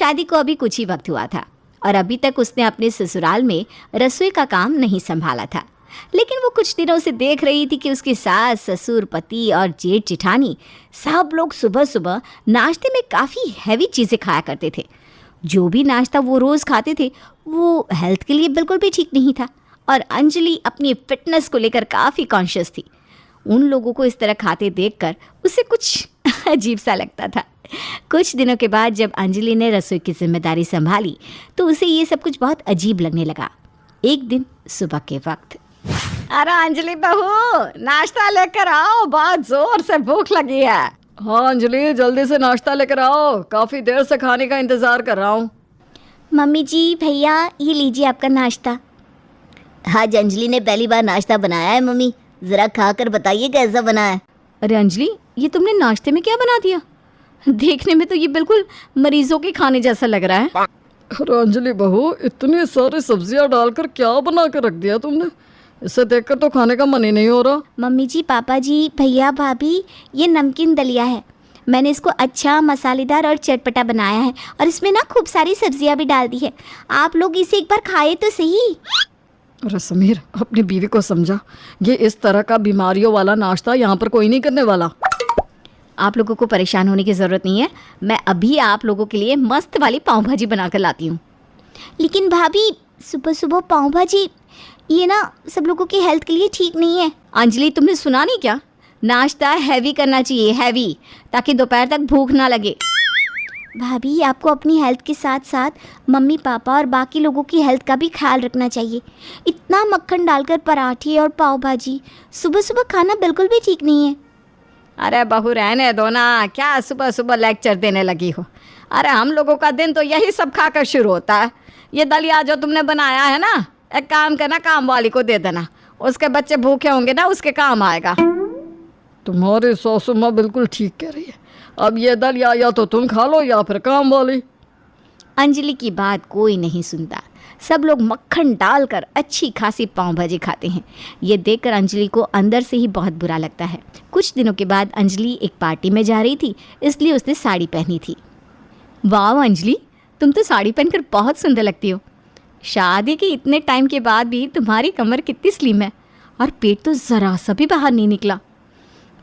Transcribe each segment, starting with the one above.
शादी को अभी कुछ ही वक्त हुआ था और अभी तक उसने अपने ससुराल में रसोई का काम नहीं संभाला था। लेकिन वो कुछ दिनों से देख रही थी कि उसकी सास, ससुर, पति और जेठ जेठानी सब लोग सुबह सुबह नाश्ते में काफ़ी हैवी चीज़ें खाया करते थे। जो भी नाश्ता वो रोज़ खाते थे वो हेल्थ के लिए बिल्कुल भी ठीक नहीं था और अंजलि अपनी फिटनेस को लेकर काफ़ी कॉन्शियस थी। उन लोगों को इस तरह खाते देखकर उसे कुछ अजीब सा लगता था। कुछ दिनों के बाद जब अंजलि ने रसोई की जिम्मेदारी संभाली तो उसे ये सब कुछ बहुत अजीब लगने लगा। एक दिन सुबह के वक्त, अरे अंजलि बहू, नाश्ता लेकर आओ, बहुत जोर से भूख लगी है। हाँ अंजलि, जल्दी से नाश्ता लेकर आओ, काफ़ी देर से खाने का इंतज़ार कर रहा हूँ। मम्मी जी, भैया ये लीजिए आपका नाश्ता। आज अंजलि ने पहली बार नाश्ता बनाया है मम्मी, ज़रा खाकर बताइए कैसा बना है। अरे अंजलि, ये तुमने नाश्ते में क्या बना दिया? देखने में तो ये बिल्कुल मरीजों के खाने जैसा लग रहा है। अरे अंजलि बहू, इतनी सारी सब्जियां डालकर क्या बना कर रख दिया तुमने? इसे देखकर तो खाने का मन ही नहीं हो रहा। मम्मी जी, पापा जी, भैया, भाभी, ये नमकीन दलिया है। मैंने इसको अच्छा मसालेदार और चटपटा बनाया है और इसमें ना खूब सारी सब्जियां भी डाल दी है। आप लोग इसे एक बार खाए तो सही। अरे समीर, अपनी बीवी को समझा, ये इस तरह का बीमारियों वाला नाश्ता यहाँ पर कोई नहीं करने वाला। आप लोगों को परेशान होने की ज़रूरत नहीं है, मैं अभी आप लोगों के लिए मस्त वाली पाव भाजी बना कर लाती हूँ। लेकिन भाभी, सुबह सुबह पाव भाजी, ये ना सब लोगों की हेल्थ के लिए ठीक नहीं है। अंजलि, तुमने सुना नहीं क्या? नाश्ता हैवी करना चाहिए, हैवी, ताकि दोपहर तक भूख ना लगे। भाभी, आपको अपनी हेल्थ के साथ साथ मम्मी पापा और बाकी लोगों की हेल्थ का भी ख्याल रखना चाहिए। इतना मक्खन डालकर पराठे और पाव भाजी सुबह सुबह खाना बिल्कुल भी ठीक नहीं है। अरे बहू रहने दो ना, क्या सुबह सुबह लेक्चर देने लगी हो? अरे हम लोगों का दिन तो यही सब खाकर शुरू होता है। ये दलिया जो तुमने बनाया है ना, एक काम करना, काम वाली को दे देना, उसके बच्चे भूखे होंगे ना, उसके काम आएगा। तुम्हारी सासू माँ बिल्कुल ठीक कह रही है। अब ये दलिया या तो तुम खा लो या फिर काम वाली। अंजलि की बात कोई नहीं सुनता। सब लोग मक्खन डालकर अच्छी खासी पाव भाजी खाते हैं। ये देखकर अंजलि को अंदर से ही बहुत बुरा लगता है। कुछ दिनों के बाद अंजलि एक पार्टी में जा रही थी, इसलिए उसने साड़ी पहनी थी। वाह अंजलि, तुम तो साड़ी पहनकर बहुत सुंदर लगती हो। शादी के इतने टाइम के बाद भी तुम्हारी कमर कितनी स्लिम है और पेट तो ज़रा सा भी बाहर नहीं निकला।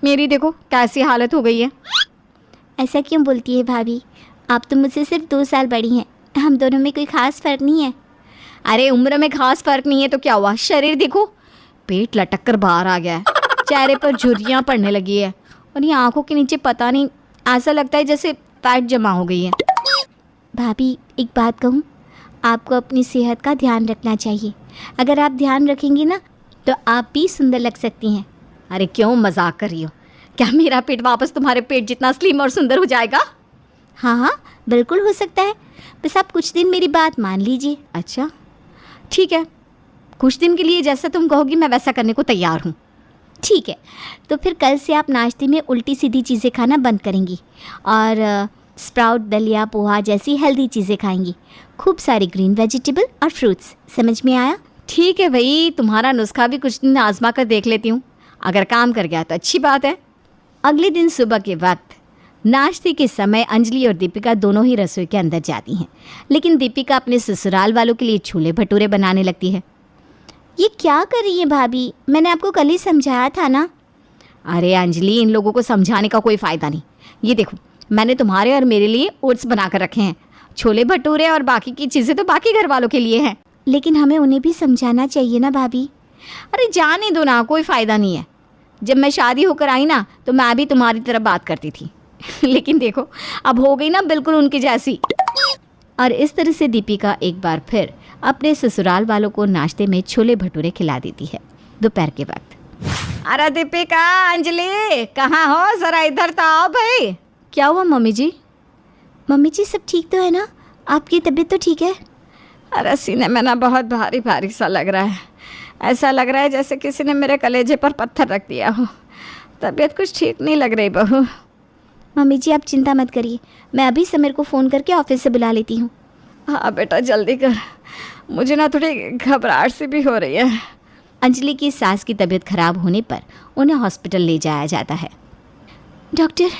मेरी देखो कैसी हालत हो गई है। ऐसा क्यों बोलती है भाभी? आप तो मुझसे सिर्फ 2 साल बड़ी हैं, हम दोनों में कोई ख़ास फ़र्क नहीं है। अरे उम्र में खास फ़र्क नहीं है तो क्या हुआ? शरीर देखो, पेट लटक कर बाहर आ गया है, चेहरे पर झुर्रियाँ पड़ने लगी है और ये आँखों के नीचे पता नहीं, ऐसा लगता है जैसे फैट जमा हो गई है। भाभी, एक बात कहूँ, आपको अपनी सेहत का ध्यान रखना चाहिए। अगर आप ध्यान रखेंगी ना तो आप भी सुंदर लग सकती हैं। अरे क्यों मजाक कर रही हो? क्या मेरा पेट वापस तुम्हारे पेट जितना स्लिम और सुंदर हो जाएगा? हाँ हाँ, बिल्कुल हो सकता है, बस आप कुछ दिन मेरी बात मान लीजिए। अच्छा ठीक है, कुछ दिन के लिए जैसा तुम कहोगी मैं वैसा करने को तैयार हूँ। ठीक है, तो फिर कल से आप नाश्ते में उल्टी सीधी चीज़ें खाना बंद करेंगी और स्प्राउट, दलिया, पोहा जैसी हेल्दी चीज़ें खाएंगी। खूब सारी ग्रीन वेजिटेबल और फ्रूट्स। समझ में आया? ठीक है भाई, तुम्हारा नुस्खा भी कुछ दिन आजमा कर देख लेती हूँ, अगर काम कर गया तो अच्छी बात है। अगले दिन सुबह के वक्त नाश्ते के समय अंजलि और दीपिका दोनों ही रसोई के अंदर जाती हैं, लेकिन दीपिका अपने ससुराल वालों के लिए छोले भटूरे बनाने लगती है। ये क्या कर रही है भाभी? मैंने आपको कल ही समझाया था ना। अरे अंजलि, इन लोगों को समझाने का कोई फ़ायदा नहीं। ये देखो, मैंने तुम्हारे और मेरे लिए ओट्स बना कर रखे हैं। छोले भटूरे और बाकी की चीज़ें तो बाकी घर वालों के लिए हैं। लेकिन हमें उन्हें भी समझाना चाहिए ना भाभी। अरे जाने दो ना, कोई फ़ायदा नहीं है। जब मैं शादी होकर आई ना तो मैं भी तुम्हारी तरह बात करती थी लेकिन देखो अब हो गई ना बिल्कुल उनकी जैसी। और इस तरह से दीपिका एक बार फिर अपने ससुराल वालों को नाश्ते में छोले भटूरे खिला देती है दोपहर के वक्त। अरे दीपिका, अंजलि कहाँ हो? ज़रा इधर तो आओ भाई। क्या हुआ मम्मी जी? मम्मी जी सब ठीक तो है ना? आपकी तबीयत तो ठीक है? अरे सीने में ना बहुत भारी भारी सा लग रहा है। ऐसा लग रहा है जैसे किसी ने मेरे कलेजे पर पत्थर रख दिया हो। तबीयत कुछ ठीक नहीं लग रही बहू। मम्मी जी आप चिंता मत करिए, मैं अभी समीर को फ़ोन करके ऑफिस से बुला लेती हूँ। हाँ बेटा जल्दी कर, मुझे ना थोड़ी घबराहट सी भी हो रही है। अंजलि की सास की तबीयत खराब होने पर उन्हें हॉस्पिटल ले जाया जाता है। डॉक्टर,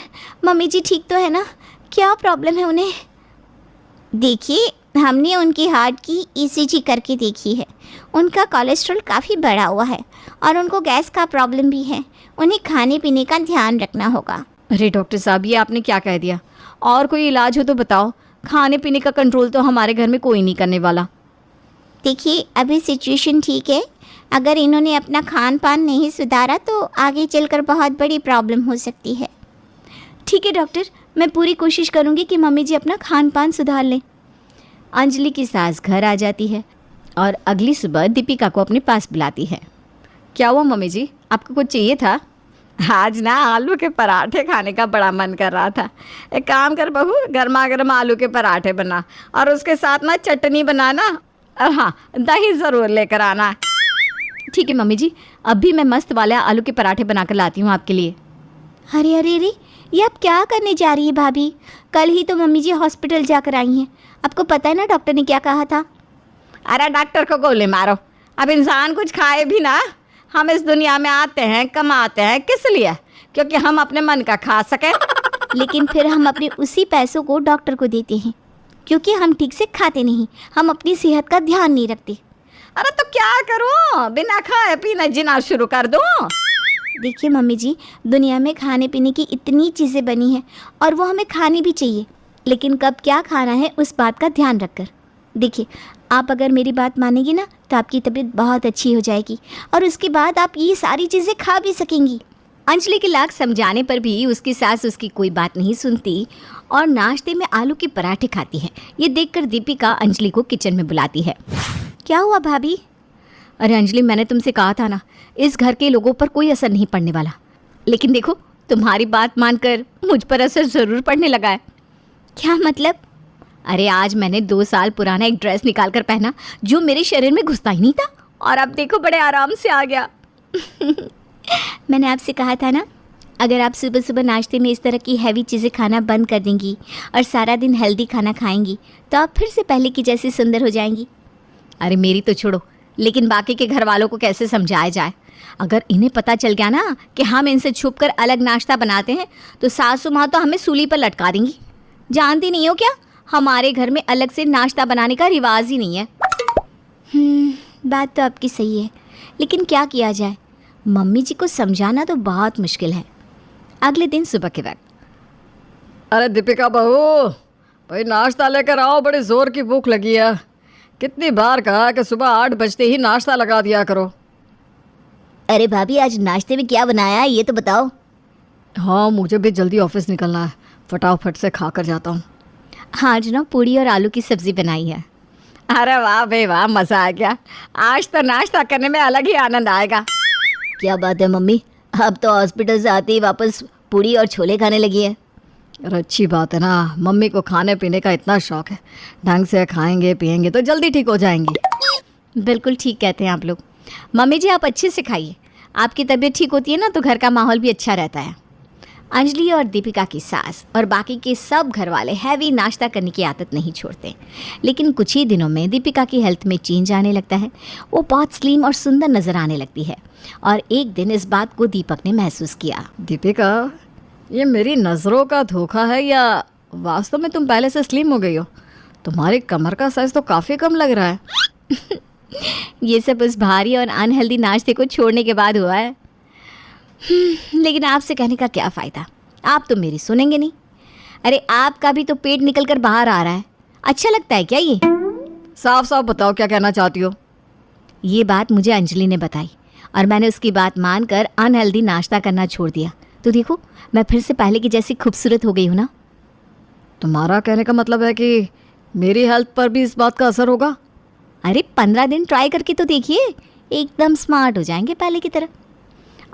मम्मी जी ठीक तो है ना? क्या प्रॉब्लम है उन्हें? देखिए, हमने उनकी हार्ट की ईसीजी करके देखी है। उनका कोलेस्ट्रॉल काफ़ी बढ़ा हुआ है और उनको गैस का प्रॉब्लम भी है। उन्हें खाने पीने का ध्यान रखना होगा। अरे डॉक्टर साहब, ये आपने क्या कह दिया? और कोई इलाज हो तो बताओ। खाने पीने का कंट्रोल तो हमारे घर में कोई नहीं करने वाला। देखिए, अभी सिचुएशन ठीक है। अगर इन्होंने अपना खान पान नहीं सुधारा तो आगे चलकर बहुत बड़ी प्रॉब्लम हो सकती है। ठीक है डॉक्टर, मैं पूरी कोशिश करूँगी कि मम्मी जी अपना खान पान सुधार लें। अंजलि की सास घर आ जाती है और अगली सुबह दीपिका को अपने पास बुलाती है। क्या हुआ मम्मी जी, आपको कुछ चाहिए था? आज ना आलू के पराठे खाने का बड़ा मन कर रहा था। एक काम कर बहू, गर्मा गर्म आलू के पराठे बना और उसके साथ ना चटनी बनाना, और हाँ, दही ज़रूर लेकर आना। ठीक है मम्मी जी, अभी मैं मस्त वाले आलू के पराठे बनाकर लाती हूँ आपके लिए। अरे अरे अरे, ये आप क्या करने जा रही है भाभी? कल ही तो मम्मी जी हॉस्पिटल जाकर आई हैं। आपको पता है ना डॉक्टर ने क्या कहा था? अरे डॉक्टर को गोली मारो। अब इंसान कुछ खाए भी ना। हम इस दुनिया में आते हैं, कमाते हैं किस लिए? क्योंकि हम अपने मन का खा सकें। लेकिन फिर हम अपने उसी पैसों को डॉक्टर को देते हैं, क्योंकि हम ठीक से खाते नहीं, हम अपनी सेहत का ध्यान नहीं रखते। अरे तो क्या करूं, बिना खाए पीने जीना शुरू कर दूं? देखिए मम्मी जी, दुनिया में खाने पीने की इतनी चीज़ें बनी हैं और वो हमें खानी भी चाहिए, लेकिन कब क्या खाना है उस बात का ध्यान रखकर। देखिए, आप अगर मेरी बात मानेगी ना तो आपकी तबीयत बहुत अच्छी हो जाएगी और उसके बाद आप ये सारी चीज़ें खा भी सकेंगी। अंजलि के लाख समझाने पर भी उसकी सास उसकी कोई बात नहीं सुनती और नाश्ते में आलू के पराठे खाती है। ये देखकर दीपिका अंजलि को किचन में बुलाती है। क्या हुआ भाभी? अरे अंजलि, मैंने तुमसे कहा था ना, इस घर के लोगों पर कोई असर नहीं पड़ने वाला, लेकिन देखो तुम्हारी बात मानकर मुझ पर असर ज़रूर पड़ने लगा है। क्या मतलब? अरे आज मैंने 2 साल पुराना एक ड्रेस निकाल कर पहना जो मेरे शरीर में घुसता ही नहीं था, और अब देखो बड़े आराम से आ गया। मैंने आपसे कहा था ना, अगर आप सुबह सुबह नाश्ते में इस तरह की हैवी चीज़ें खाना बंद कर देंगी और सारा दिन हेल्दी खाना खाएंगी तो आप फिर से पहले की जैसी सुंदर हो जाएंगी। अरे मेरी तो छोड़ो, लेकिन बाकी के घर वालों को कैसे समझाया जाए? अगर इन्हें पता चल गया ना कि हम इनसे छुपकर अलग नाश्ता बनाते हैं तो सासू माँ तो हमें सूली पर लटका देंगी। जानती नहीं हो क्या, हमारे घर में अलग से नाश्ता बनाने का रिवाज ही नहीं है। बात तो आपकी सही है, लेकिन क्या किया जाए? मम्मी जी को समझाना तो बहुत मुश्किल है। अगले दिन सुबह के वक्त, अरे दीपिका बहू, भाई नाश्ता लेकर आओ, बड़ी ज़ोर की भूख लगी है। कितनी बार कहा कि सुबह 8 बजते ही नाश्ता लगा दिया करो। अरे भाभी, आज नाश्ते में क्या बनाया है ये तो बताओ। हाँ, मुझे भी जल्दी ऑफिस निकलना है, फटाफट से खा कर जाता हूँ। आज ना पूड़ी और आलू की सब्ज़ी बनाई है। अरे वाह भाई वाह, मज़ा आ गया। आज तो नाश्ता करने में अलग ही आनंद आएगा। क्या बात है मम्मी, अब तो हॉस्पिटल से आते ही वापस पूड़ी और छोले खाने लगी है। अरे अच्छी बात है ना, मम्मी को खाने पीने का इतना शौक है। ढंग से खाएंगे पिएंगे तो जल्दी ठीक हो जाएंगी। बिल्कुल ठीक कहते हैं आप लोग। मम्मी जी आप अच्छे से खाइए, आपकी तबीयत ठीक होती है ना तो घर का माहौल भी अच्छा रहता है। अंजलि और दीपिका की सास और बाकी के सब घर वाले हैवी नाश्ता करने की आदत नहीं छोड़ते, लेकिन कुछ ही दिनों में दीपिका की हेल्थ में चेंज आने लगता है। वो बहुत स्लिम और सुंदर नज़र आने लगती है और एक दिन इस बात को दीपक ने महसूस किया। दीपिका, ये मेरी नज़रों का धोखा है या वास्तव में तुम पहले से स्लिम हो गई हो? तुम्हारी कमर का साइज तो काफ़ी कम लग रहा है। ये सब उस भारी और अनहेल्दी नाश्ते को छोड़ने के बाद हुआ है। लेकिन आपसे कहने का क्या फ़ायदा, आप तो मेरी सुनेंगे नहीं। अरे आपका भी तो पेट निकल कर बाहर आ रहा है, अच्छा लगता है क्या ये? साफ साफ बताओ क्या कहना चाहती हो। ये बात मुझे अंजलि ने बताई और मैंने उसकी बात मानकर अनहेल्दी नाश्ता करना छोड़ दिया, तो देखो मैं फिर से पहले की जैसी खूबसूरत हो गई हूँ ना। तुम्हारा कहने का मतलब है कि मेरी हेल्थ पर भी इस बात का असर होगा? अरे 15 दिन ट्राई करके तो देखिए, एकदम स्मार्ट हो जाएंगे पहले की तरह।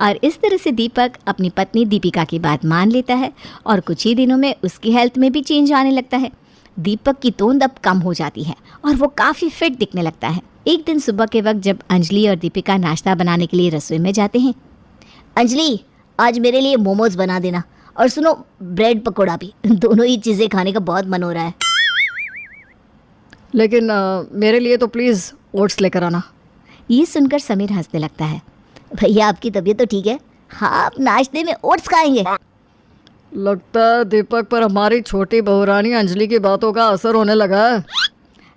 और इस तरह से दीपक अपनी पत्नी दीपिका की बात मान लेता है और कुछ ही दिनों में उसकी हेल्थ में भी चेंज आने लगता है। दीपक की तोंद अब कम हो जाती है और वो काफ़ी फिट दिखने लगता है। एक दिन सुबह के वक्त जब अंजलि और दीपिका नाश्ता बनाने के लिए रसोई में जाते हैं। अंजलि, आज मेरे लिए मोमोज बना देना, और सुनो ब्रेड पकौड़ा भी। दोनों ही चीज़ें खाने का बहुत मन हो रहा है। लेकिन मेरे लिए तो प्लीज़ ओट्स लेकर आना। ये सुनकर समीर हंसने लगता है। भैया आपकी तबीयत तो ठीक है? हाँ, आप नाश्ते में ओट्स खाएंगे? लगता है दीपक पर हमारी छोटी बहुरानी अंजलि की बातों का असर होने लगा है।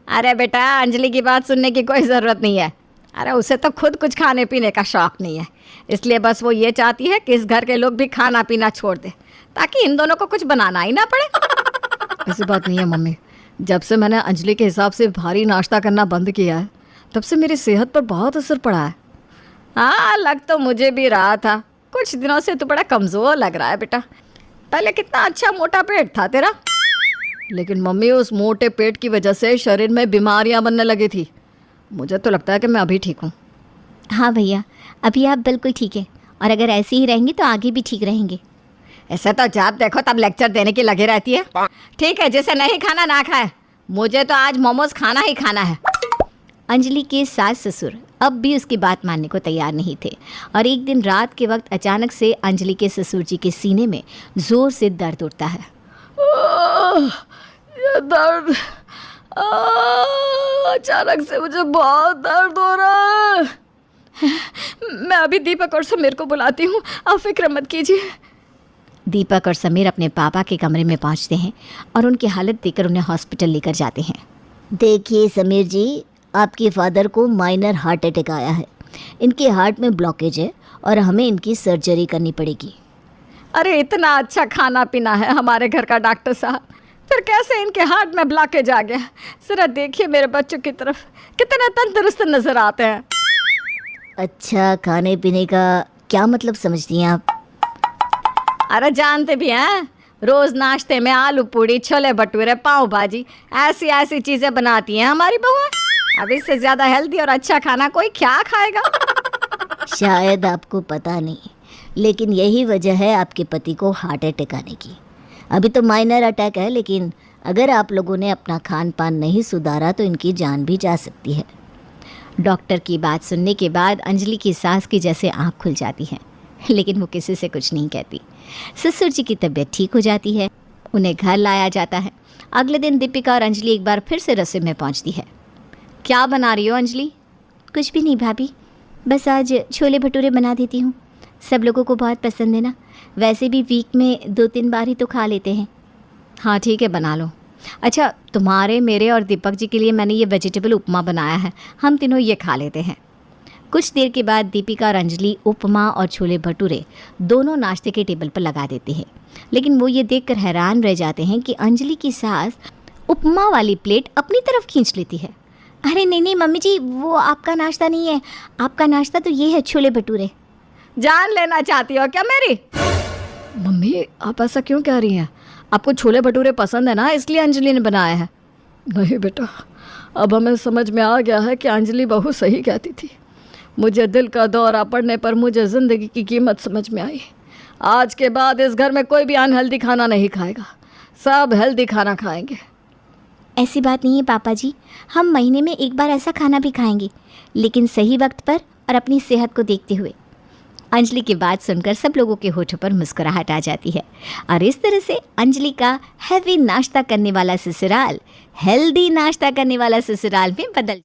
अरे बेटा, अंजलि की बात सुनने की कोई ज़रूरत नहीं है। अरे उसे तो खुद कुछ खाने पीने का शौक नहीं है, इसलिए बस वो ये चाहती है कि इस घर के लोग भी खाना पीना छोड़ दे, ताकि इन दोनों को कुछ बनाना ही ना पड़े। ऐसी बात नहीं है मम्मी, जब से मैंने अंजलि के हिसाब से भारी नाश्ता करना बंद किया है तब से मेरी सेहत पर बहुत असर पड़ा है। हाँ, लग तो मुझे भी रहा था। कुछ दिनों से तू बड़ा कमज़ोर लग रहा है बेटा। पहले कितना अच्छा मोटा पेट था तेरा। लेकिन मम्मी, उस मोटे पेट की वजह से शरीर में बीमारियां बनने लगी थी। मुझे तो लगता है कि मैं अभी ठीक हूँ। हाँ भैया, अभी आप बिल्कुल ठीक है, और अगर ऐसे ही रहेंगे तो आगे भी ठीक रहेंगे। ऐसे तो जब देखो तब लेक्चर देने की लगी रहती है। ठीक है, जिसे नहीं खाना ना खाए, मुझे तो आज मोमोज खाना ही खाना है। अंजलि के सास ससुर अब भी उसकी बात मानने को तैयार नहीं थे, और एक दिन रात के वक्त अचानक से अंजलि के ससुर जी के सीने में ज़ोर से दर्द उठता है। ये दर्द, अचानक से मुझे बहुत दर्द हो रहा है। मैं अभी दीपक और समीर को बुलाती हूँ, आप फिक्र मत कीजिए। दीपक और समीर अपने पापा के कमरे में पहुंचते हैं और उनकी हालत देखकर उन्हें हॉस्पिटल लेकर जाते हैं। देखिए समीर जी, आपके फादर को माइनर हार्ट अटैक आया है। इनके हार्ट में ब्लॉकेज है और हमें इनकी सर्जरी करनी पड़ेगी। अरे इतना अच्छा खाना पीना है हमारे घर का डॉक्टर साहब, फिर कैसे इनके हार्ट में ब्लॉकेज आ गया? जरा देखिए मेरे बच्चों की तरफ, कितने तंदुरुस्त नजर आते हैं। अच्छा, खाने पीने का क्या मतलब समझती हैं आप? अरे जानते भी हैं, रोज नाश्ते में आलू पूड़ी, छोले भटूरे, पाव भाजी, ऐसी ऐसी चीजें बनाती हैं हमारी बहुएं। अब इससे ज्यादा हेल्दी और अच्छा खाना कोई क्या खाएगा? शायद आपको पता नहीं, लेकिन यही वजह है आपके पति को हार्ट अटैक आने की। अभी तो माइनर अटैक है, लेकिन अगर आप लोगों ने अपना खान पान नहीं सुधारा तो इनकी जान भी जा सकती है। डॉक्टर की बात सुनने के बाद अंजलि की सास की जैसे आँख खुल जाती है, लेकिन वो किसी से कुछ नहीं कहती। ससुर जी की तबीयत ठीक हो जाती है, उन्हें घर लाया जाता है। अगले दिन दीपिका और अंजलि एक बार फिर से रसोई में पहुंचती है। क्या बना रही हो अंजलि? कुछ भी नहीं भाभी, बस आज छोले भटूरे बना देती हूँ। सब लोगों को बहुत पसंद है ना, वैसे भी वीक में 2-3 बार ही तो खा लेते हैं। हाँ ठीक है, बना लो। अच्छा, तुम्हारे, मेरे और दीपक जी के लिए मैंने ये वेजिटेबल उपमा बनाया है, हम तीनों ये खा लेते हैं। कुछ देर के बाद दीपिका और अंजलि उपमा और छोले भटूरे दोनों नाश्ते के टेबल पर लगा देते हैं, लेकिन वो ये देखकर हैरान रह जाते हैं कि अंजलि की सास उपमा वाली प्लेट अपनी तरफ खींच लेती है। अरे नहीं नहीं मम्मी जी, वो आपका नाश्ता नहीं है, आपका नाश्ता तो ये है छोले भटूरे। जान लेना चाहती हो क्या मेरी? मम्मी, आप ऐसा क्यों कह रही हैं? आपको छोले भटूरे पसंद है ना, इसलिए अंजलि ने बनाया है। नहीं बेटा, अब हमें समझ में आ गया है कि अंजलि बहू सही कहती थी। मुझे दिल का दौरा पड़ने पर मुझे ज़िंदगी की कीमत समझ में आई। आज के बाद इस घर में कोई भी अनहेल्दी खाना नहीं खाएगा, सब हेल्दी खाना खाएंगे। ऐसी बात नहीं है पापा जी, हम महीने में एक बार ऐसा खाना भी खाएंगे, लेकिन सही वक्त पर और अपनी सेहत को देखते हुए। अंजलि की बात सुनकर सब लोगों के होठों पर मुस्कुराहट आ जाती है, और इस तरह से अंजलि का हैवी नाश्ता करने वाला ससुराल हेल्दी नाश्ता करने वाला ससुराल में बदल